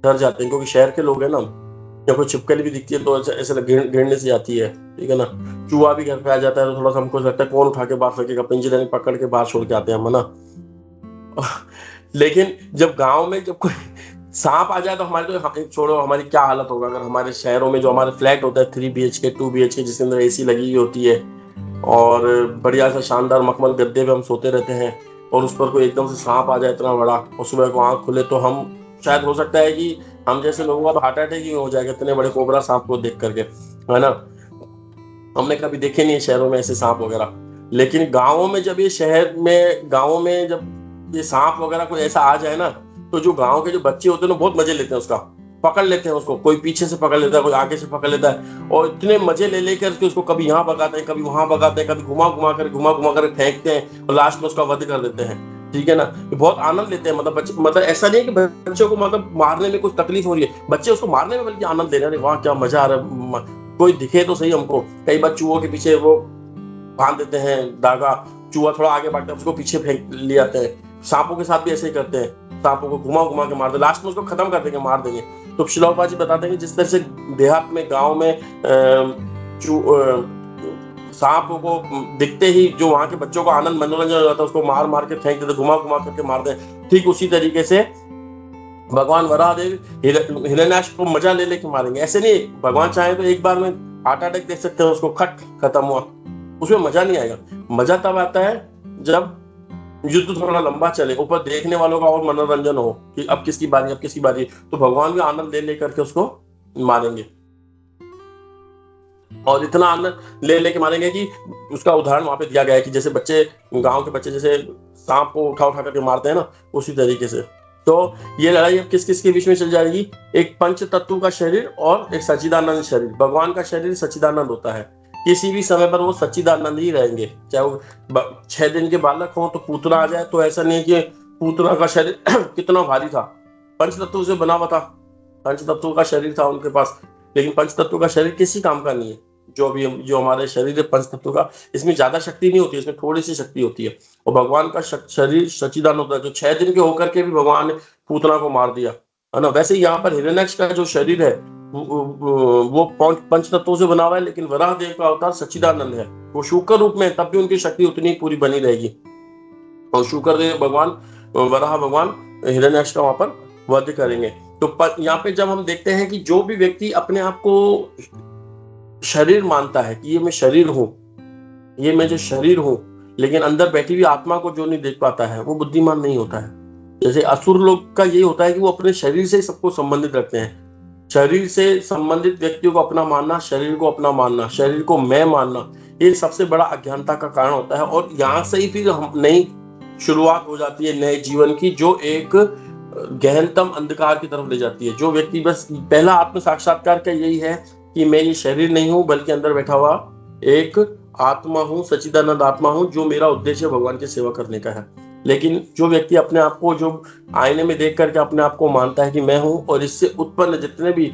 डर जाते हैं, क्योंकि शहर के लोग हैं ना। या कोई छिपकली भी दिखती है तो ऐसे घेरने से जाती है, ठीक है ना। चूहा भी घर पे आ जाता है तो थोड़ा सा हमको लगता है कौन उठा के बाहर फेंकेगा, पिंजरे में पकड़ के बाहर छोड़ के आते हैं हम, है ना। लेकिन जब गांव में जब कोई सांप आ जाए तो हमारे तो छोड़ो, हमारी क्या हालत होगा। अगर हमारे शहरों में जो हमारे फ्लैट होता है 3 BHK 2 BHK जिसके अंदर AC लगी हुई होती है और बढ़िया सा शानदार मखमल गद्दे पे हम सोते रहते हैं, और उस पर कोई एकदम से सांप आ जाए इतना बड़ा और सुबह को आंख खुले, तो हम शायद हो सकता है कि हम जैसे लोगों का तो हार्ट अटैक ही हो जाएगा इतने बड़े कोबरा सांप को देख करके, है ना। हमने कभी देखे नहीं है शहरों में ऐसे सांप वगैरह। लेकिन गाँवों में जब ये गाँवों में जब ये सांप वगैरह कोई ऐसा आ जाए ना, तो जो गाँव के जो बच्चे होते हैं ना बहुत मजे लेते हैं उसका, पकड़ लेते हैं उसको, कोई पीछे से पकड़ लेता है, कोई आगे से पकड़ लेता है, और इतने मजे ले लेकर के उसको कभी यहाँ भगाते हैं, कभी वहां भगाते हैं, कभी घुमा घुमा कर फेंकते हैं और लास्ट में उसका वध कर देते हैं, ठीक है ना। बहुत आनंद लेते हैं। मतलब बच्चे, मतलब ऐसा नहीं है कि बच्चों को मतलब मारने में कुछ तकलीफ हो रही है, बच्चे उसको मारने में बल्कि आनंद ले रहे हैं। वाह क्या मजा आ रहा है, कोई दिखे तो सही हमको। कई बार चूहों के पीछे वो बांध देते हैं धागा, चूहा थोड़ा आगे भागता है उसको पीछे फेंक ले आते हैं। सांपों के साथ भी ऐसे ही करते हैं, सांपों को घुमा घुमा के मार दे, लास्ट में उसको खत्म कर देंगे, मार देंगे। तो श्रील प्रभुपाद जी बताते हैं कि जिस तरह से देहात में, गाँव में सांप को दिखते ही जो वहां के बच्चों को आनंद मनोरंजन हो जाता है, उसको मार मार के फेंक देते, घुमा घुमा करके मार दे। ठीक उसी तरीके से भगवान वराहदेव हिरण्याक्ष को मजा ले लेके मारेंगे। ऐसे नहीं भगवान चाहे तो एक बार में हार्ट अटैक देख सकते हैं उसको, खट खत्म हुआ, उसमें मजा नहीं आएगा। मजा तब आता है जब युद्ध थोड़ा लंबा चले, ऊपर देखने वालों का और मनोरंजन हो कि अब किसकी बारी, अब किसकी बारी, तो भगवान भी आनंद ले लेकर के उसको मारेंगे। और इतना आनंद ले लेके मारेंगे कि उसका उदाहरण वहां पे दिया गया है कि जैसे बच्चे, गांव के बच्चे जैसे सांप को उठा उठा करके मारते हैं ना, उसी तरीके से। तो ये लड़ाई अब किस किस के बीच में चल जाएगी, एक पंच तत्व का शरीर और एक सच्चिदानंद शरीर। भगवान का शरीर सच्चिदानंद होता है, किसी भी समय पर वो सच्चिदानंद ही रहेंगे। चाहे वो 6 दिन के बालक हो तो पूतना आ जाए, तो ऐसा नहीं है कि पूतना का शरीर कितना भारी था, पंच तत्व से बना हुआ था, पंच तत्व का शरीर था उनके पास, लेकिन पंच तत्व का शरीर किसी काम का नहीं है। जो हमारे शरीर है पंच तत्व का, इसमें ज्यादा शक्ति नहीं होती है, इसमें थोड़ी सी शक्ति होती है। और भगवान का शरीर सच्चिदानंद होता है, जो 6 दिन के होकर के भी भगवान ने पूतना को मार दिया, है ना। वैसे ही यहाँ पर हिरण्याक्ष का जो शरीर है वो पंच तत्वों से बना हुआ है, लेकिन वराह देव का अवतार सच्चिदानंद है, वो शुक्र रूप में, तब भी उनकी शक्ति उतनी पूरी बनी रहेगी। और शुक्र देव भगवान, वराह भगवान हिरण्याक्ष का वहां पर वध करेंगे। तो यहाँ पे जब हम देखते हैं कि जो भी व्यक्ति अपने आप को शरीर मानता है कि ये मैं शरीर हूं, ये मैं जो शरीर हूं, लेकिन अंदर बैठी हुई आत्मा को जो नहीं देख पाता है, वो बुद्धिमान नहीं होता है। जैसे असुर लोग का यही होता है कि वो अपने शरीर से ही सबको संबंधित रखते हैं, शरीर से संबंधित व्यक्तियों को अपना मानना, शरीर को अपना मानना, शरीर को मैं मानना, ये सबसे बड़ा अज्ञानता का कारण होता है। और यहाँ से ही फिर हम नई शुरुआत हो जाती है नए जीवन की, जो एक गहनतम अंधकार की तरफ ले जाती है। जो व्यक्ति बस पहला आत्म साक्षात्कार का यही है कि मैं ये शरीर नहीं हूं, बल्कि अंदर बैठा हुआ एक आत्मा हूं, सच्चिदानंद आत्मा हूं, जो मेरा उद्देश्य भगवान की सेवा करने का है। लेकिन जो व्यक्ति अपने आप को, जो आईने में देख करके अपने आप को मानता है कि मैं हूं, और इससे उत्पन्न जितने भी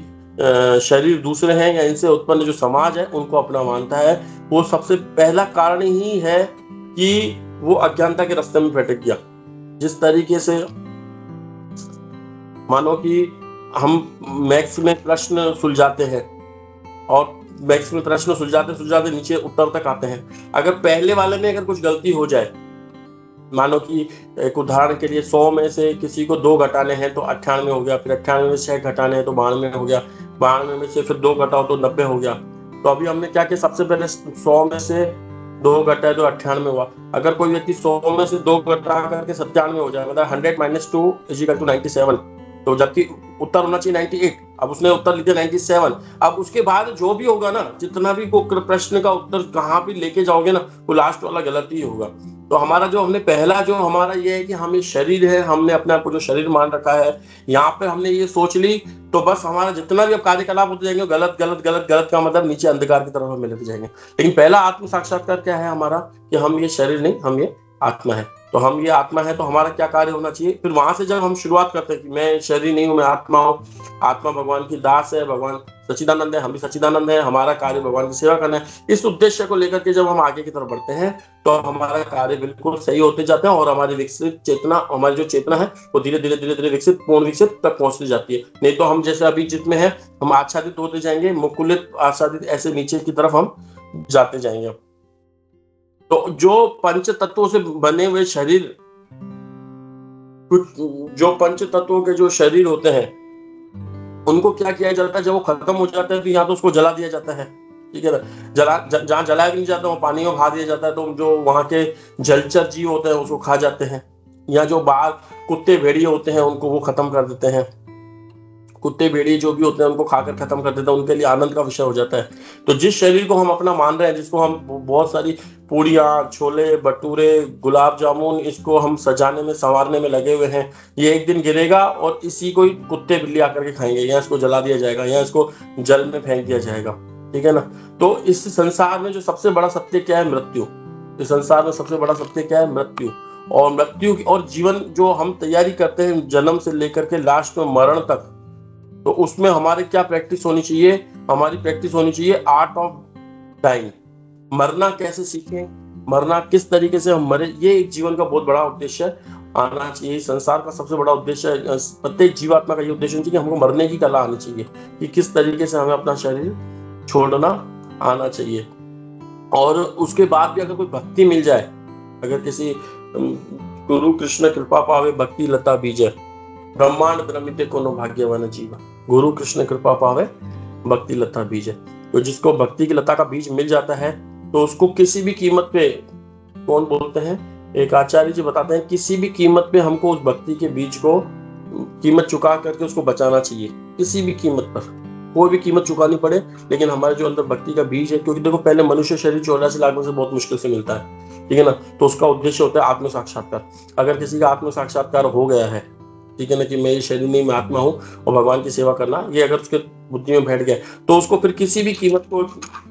शरीर दूसरे हैं या इनसे उत्पन्न जो समाज है उनको अपना मानता है, वो सबसे पहला कारण ही है कि वो अज्ञानता के रास्ते में भटक गया। जिस तरीके से मानो कि हम मैथ्स में प्रश्न सुलझाते हैं, और मैथ्स में प्रश्न सुलझाते सुलझाते नीचे उत्तर तक आते हैं, अगर पहले वाले में अगर कुछ गलती हो जाए, मानो कि एक उदाहरण के लिए 100 में से किसी को 2 घटाने हैं तो 98 हो गया, फिर 98 में से 6 घटाने हैं तो 92 हो गया, 92 में से फिर 2 घटाओ तो 90 हो गया। तो अभी हमने क्या किया, सबसे पहले 100 में से 2 घटाए तो 98 हुआ। अगर कोई व्यक्ति 100 में से 2 घटा करके 97 हो जाए, मतलब 100 - 2 = 97, तो जबकि उत्तर होना चाहिए 98, अब उसने उत्तर लिखा 97। अब उसके बाद जो भी होगा ना, जितना भी प्रश्न का उत्तर कहाँ भी लेके जाओगे ना, वो लास्ट वाला गलत ही होगा। तो हमारा जो हमने पहला जो हमारा ये है कि हम ये शरीर है, हमने अपने आप को जो शरीर मान रखा है, यहाँ पे हमने ये सोच ली, तो बस हमारा जितना भी अब कार्यकलाप होते जाएंगे गलत गलत गलत गलत का मतलब नीचे अंधकार की तरफ हम लेते जाएंगे। लेकिन पहला आत्म साक्षात्कार क्या है हमारा, कि हम ये शरीर नहीं, हम ये आत्मा है। तो हम ये आत्मा है, तो हमारा क्या कार्य होना चाहिए। फिर वहां से जब हम शुरुआत करते हैं कि मैं शरीर नहीं हूं, मैं आत्मा हूँ, आत्मा भगवान की दास है, भगवान सच्चिदानंद है, हम भी सच्चिदानंद है, हमारा कार्य भगवान की सेवा करना है, इस उद्देश्य को लेकर के जब हम आगे की तरफ बढ़ते हैं तो हमारा कार्य बिल्कुल सही होते जाते हैं, और हमारी विकसित चेतना, हमारी जो चेतना है वो धीरे धीरे धीरे धीरे विकसित, पूर्ण विकसित तक पहुंचती जाती है। नहीं तो हम जैसे अभी जित में है, हम आच्छादित होते जाएंगे, मुकुलित आच्छादित, ऐसे नीचे की तरफ हम जाते जाएंगे। तो जो पंच तत्वों से बने हुए शरीर, जो पंच तत्वों के जो शरीर होते हैं, उनको क्या किया जाता है, जब वो खत्म हो जाता है तो या तो उसको जला दिया जाता है, ठीक है ना। जहाँ जलाया भी नहीं जाता, वहाँ पानी में बहा दिया जाता है, तो जो वहाँ के जलचर जीव होते हैं उसको खा जाते हैं, या जो बाहर कुत्ते भेड़िए होते हैं उनको वो खत्म कर देते हैं। कुत्ते भेड़िए जो भी होते हैं उनको खाकर खत्म कर देता है, उनके लिए आनंद का विषय हो जाता है। तो जिस शरीर को हम अपना मान रहे हैं, जिसको हम बहुत सारी पूड़ियाँ, छोले भटूरे, गुलाब जामुन, इसको हम सजाने में संवारने में लगे हुए हैं, ये एक दिन गिरेगा और इसी को कुत्ते बिल्ली आकर के खाएंगे, या इसको जला दिया जाएगा, या इसको जल में फेंक दिया जाएगा, ठीक है ना। तो इस संसार में जो सबसे बड़ा सत्य क्या है, मृत्यु। इस संसार में सबसे बड़ा सत्य क्या है, मृत्यु। और मृत्यु और जीवन जो हम तैयारी करते हैं जन्म से लेकर के लास्ट में मरण तक, तो उसमें हमारे क्या प्रैक्टिस होनी चाहिए, हमारी प्रैक्टिस होनी चाहिए आर्ट ऑफ डाइंग। मरना कैसे सीखें, मरना किस तरीके से हम मरे, ये एक जीवन का बहुत बड़ा उद्देश्य आना चाहिए। संसार का सबसे बड़ा उद्देश्य, प्रत्येक जीवात्मा का ये उद्देश्य होना चाहिए कि हमको मरने की कला आनी चाहिए, कि किस तरीके से हमें अपना शरीर छोड़ना आना चाहिए। और उसके बाद भी अगर कोई भक्ति मिल जाए, अगर किसी गुरु कृष्ण कृपा पावे भक्ति लता बीजे, ब्रह्मांड ब्रह्मिते कोनो भाग्यवान जीवा, गुरु कृष्ण कृपा पावे भक्ति लता बीज है। तो जिसको भक्ति की लता का बीज मिल जाता है, तो उसको किसी भी कीमत पे, कौन बोलते हैं, एक आचार्य जी बताते हैं, किसी भी कीमत पे हमको उस भक्ति के बीज को कीमत चुका करके उसको बचाना चाहिए। किसी भी कीमत पर, कोई भी कीमत चुकानी पड़े, लेकिन हमारे जो अंदर भक्ति का बीज है, क्योंकि देखो पहले मनुष्य शरीर 84 लाख में से बहुत मुश्किल से मिलता है, ठीक है ना। तो उसका उद्देश्य होता है आत्म साक्षात्कार। अगर किसी का आत्म साक्षात्कार हो गया है, ठीक है ना, कि मैं ये शरीर नहीं, मैं आत्मा हूँ और भगवान की सेवा करना, ये अगर उसके बुद्धि में बैठ गया, तो उसको फिर किसी भी कीमत को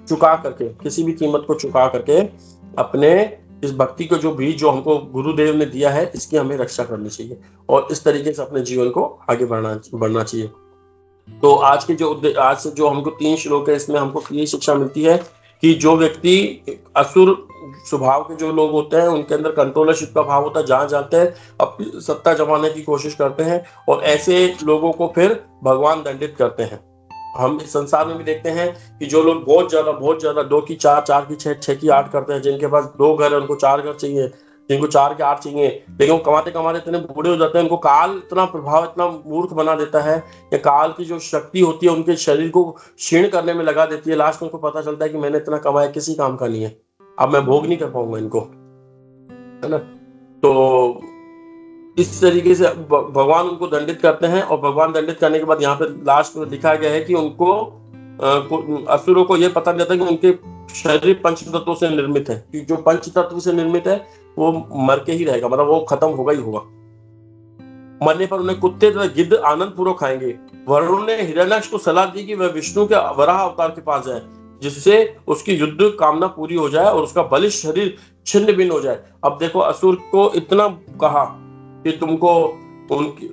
चुका करके अपने इस भक्ति को जो बीज जो हमको गुरुदेव ने दिया है, इसकी हमें रक्षा करनी चाहिए, और इस तरीके से अपने जीवन को आगे बढ़ना चाहिए। तो आज से जो हमको 3 श्लोक है, इसमें हमको ये शिक्षा मिलती है कि जो व्यक्ति असुर स्वभाव के जो लोग होते हैं, उनके अंदर कंट्रोलरशिप का भाव होता है, जहाँ जाते हैं अपनी सत्ता जमाने की कोशिश करते हैं, और ऐसे लोगों को फिर भगवान दंडित करते हैं। हम इस संसार में भी देखते हैं कि जो लोग बहुत ज्यादा 2 की 4, 4 की 6, 6 की 8 करते हैं, जिनके पास 2 घर है उनको 4 घर चाहिए, जिनको 4 के 8 चाहिए, लेकिन वो कमाते कमाते इतने बूढ़े हो जाते हैं, उनको काल इतना प्रभाव, इतना मूर्ख बना देता है, या काल की जो शक्ति होती है उनके शरीर को क्षीण करने में लगा देती है। लास्ट में उनको पता चलता है कि मैंने इतना कमाया किसी काम का नहीं है, अब मैं भोग नहीं कर पाऊंगा इनको, है ना। तो इस तरीके से भगवान उनको दंडित करते हैं, और भगवान दंडित करने के बाद यहाँ पे लास्ट में दिखाया गया है कि उनको असुरों को ये पता नहीं रहता कि उनके शरीर पंच तत्वों से निर्मित है, कि जो पंच तत्व से निर्मित है वो मर के ही रहेगा, मतलब वो खत्म होगा ही होगा। मरने पर उन्हें कुत्ते तथा गिद्ध आनंद पूर्वक खाएंगे। वरुण ने हिरण्याक्ष को सलाह दी कि वह विष्णु के वराह अवतार के पास जाए, जिससे उसकी युद्ध कामना पूरी हो जाए और उसका बलिष्ठ शरीर छिन्न भिन्न हो जाए। अब देखो, असुर को इतना कहा कि तुमको उनकी,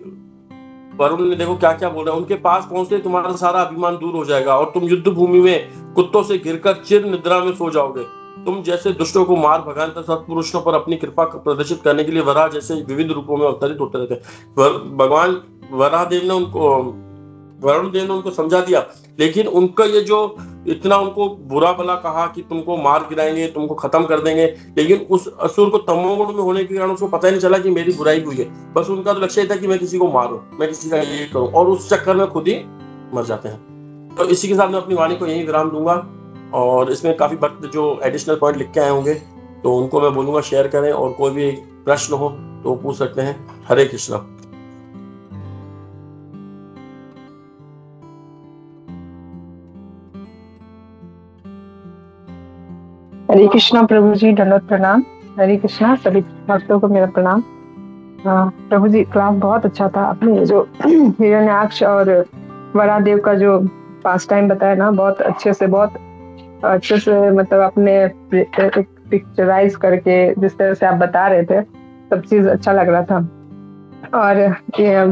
वरुण ने देखो क्या क्या बोल रहे हैं, उनके पास पहुंचते तुम्हारा सारा अभिमान दूर हो जाएगा और तुम युद्ध भूमि में कुत्तों से गिरकर चिर निद्रा में सो जाओगे। तुम जैसे दुष्टों को मार भगाने तथा सत्पुरुषों पर अपनी कृपा प्रदर्शित करने के लिए वराह जैसे विविध रूपों में अवतरित होते रहते हैं। भगवान वरुण देव ने उनको समझा दिया, लेकिन उनका ये जो इतना उनको बुरा भला कहा कि तुमको मार गिराएंगे, तुमको खत्म कर देंगे, लेकिन उस असुर को तमोगुण में होने के कारण उसको पता ही नहीं चला कि मेरी बुराई हुई है। बस उनका तो लक्ष्य था कि मैं किसी को मारूं, मैं किसी का ये करूं, और उस चक्कर में खुद ही मर जाते हैं। तो इसी के साथ मैं अपनी वाणी को यही विराम दूंगा, और इसमें काफी भक्त जो एडिशनल पॉइंट लिख के आए होंगे तो उनको मैं बोलूंगा शेयर करें, और कोई भी प्रश्न हो तो पूछ सकते हैं। हरे कृष्णा। हरे कृष्णा प्रभु जी, दंडवत प्रणाम। हरे कृष्णा, सभी भक्तों को मेरा प्रणाम। प्रभु जी, क्लास बहुत अच्छा था। आपने जो हिरण्याक्ष और वरादेव का जो पास टाइम बताया ना, बहुत अच्छे से मतलब अपने पिक्चराइज करके जिस तरह से आप बता रहे थे, सब चीज अच्छा लग रहा था। और ये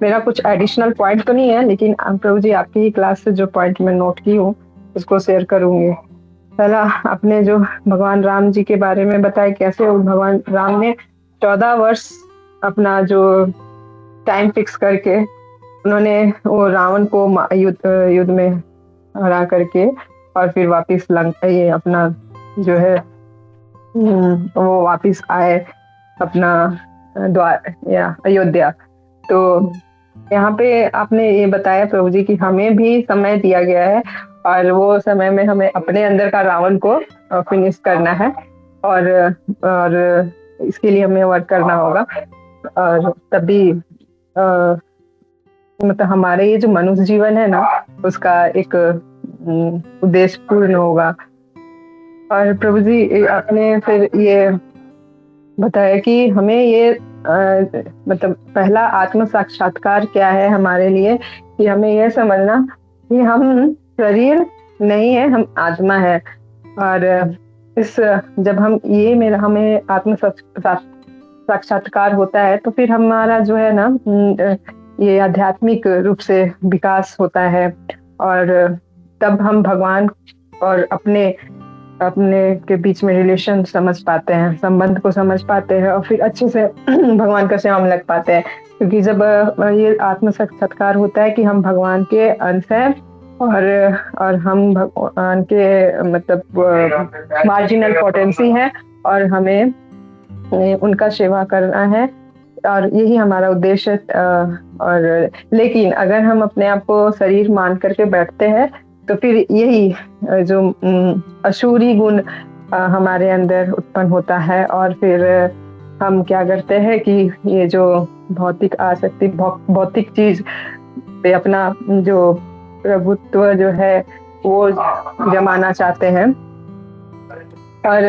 मेरा कुछ एडिशनल पॉइंट तो नहीं है, लेकिन प्रभु जी आपकी ही क्लास से जो पॉइंट मैं नोट की हूँ उसको शेयर करूंगी। पहला, आपने जो भगवान राम जी के बारे में बताया, कैसे भगवान राम ने 14 वर्ष अपना जो टाइम फिक्स करके उन्होंने वो रावण को युद्ध में हरा करके और फिर वापिस लंका, ये अपना जो है वो वापिस आए अपना द्वार या अयोध्या। तो यहाँ पे आपने ये बताया प्रभु जी कि हमें भी समय दिया गया है, और वो समय में हमें अपने अंदर का रावण को फिनिश करना है, और इसके लिए हमें वर्क करना होगा, और तभी मतलब हमारे ये जो मनुष्य जीवन है ना, उसका एक उद्देश्य पूर्ण होगा। और प्रभु जी आपने फिर ये बताया कि हमें ये मतलब पहला आत्म साक्षात्कार क्या है हमारे लिए, कि हमें यह समझना कि हम शरीर नहीं है, हम आत्मा है। और जब हमें आत्म साक्षात्कार होता है तो फिर हमारा जो है ना ये आध्यात्मिक रूप से विकास होता है, और तब हम भगवान और अपने के बीच में रिलेशन समझ पाते हैं, संबंध को समझ पाते हैं, और फिर अच्छे से भगवान का सेवा में लग पाते हैं। क्योंकि जब ये आत्म साक्षात्कार होता है कि हम भगवान के अंश हैं, और हम भगवान के मतलब मार्जिनल पोटेंसी है, और हमें उनका सेवा करना है, और यही हमारा उद्देश्य है। और लेकिन अगर हम अपने आप को शरीर मान करके बैठते हैं तो फिर यही जो अशूरी गुण हमारे अंदर उत्पन्न होता है, और फिर हम क्या करते हैं कि ये जो भौतिक आसक्ति, भौतिक चीज पे अपना जो प्रभुत्व जो है वो जमाना चाहते हैं। और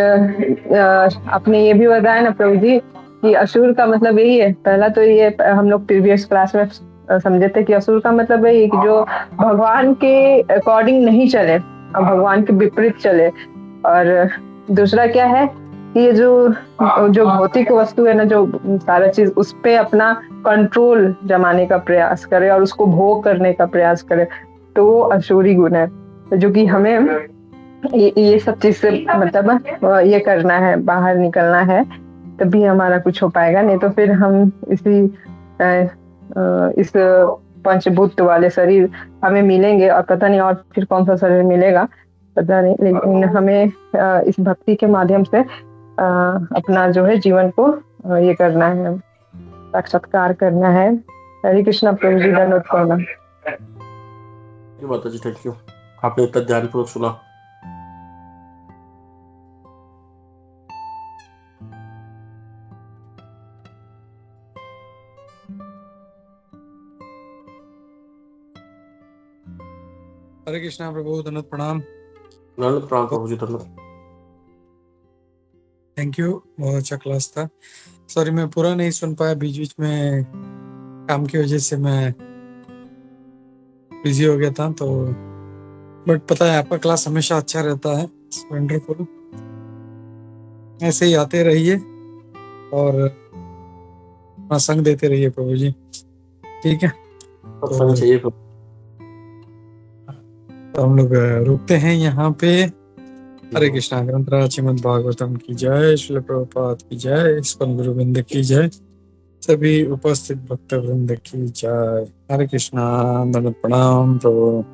आपने ये भी बताया ना प्रभु जी कि असुर का मतलब यही है। पहला तो ये हम लोग प्रीवियस क्लास में समझे थे कि असुर का मतलब है कि जो भगवान के अकॉर्डिंग नहीं चले और भगवान के विपरीत चले। और दूसरा क्या है ये जो जो भौतिक वस्तु है ना, जो सारा चीज उस पे अपना कंट्रोल जमाने का प्रयास करे और उसको भोग करने का प्रयास करे, तो वो अशूरी गुण है, जो कि हमें ये सब चीज से मतलब ये करना है, बाहर निकलना है, तभी हमारा कुछ हो पाएगा। नहीं तो फिर हम इस पंचभूत वाले शरीर हमें मिलेंगे और पता नहीं और फिर कौन सा शरीर मिलेगा पता नहीं, लेकिन हमें इस भक्ति के माध्यम से अपना जो है जीवन को ये करना है, साक्षात्कार करना है। हरे कृष्णा प्रभु जी, धन्यवाद प्रणाम। माता जी, थैंक यू, आपने इतना ध्यानपूर्वक सुना। हरे कृष्णा प्रभु, धन्यवाद प्रणाम। धन्यवाद प्रणाम प्रभु जी, धन्यवाद। थैंक यू, बहुत अच्छा क्लास था। सॉरी मैं पूरा नहीं सुन पाया, बीच बीच में काम की वजह से मैं बिजी हो गया था, तो बट पता है आपका क्लास हमेशा अच्छा रहता है, वंडरफुल। ऐसे ही आते रहिए और अपना संग देते रहिए प्रभु जी, ठीक है। सत्संग चाहिए प्रभु। तो हम लोग रुकते हैं यहाँ पे। हरे कृष्णा। ग्रंथराज श्रीमद् भागवतम की जय, श्रील प्रभुपाद की जय, इस्कॉन गुरु वृंद की जय, सभी उपस्थित भक्त वृंद की जय। हरे कृष्णा, धन्यवाद प्रणाम प्रभु।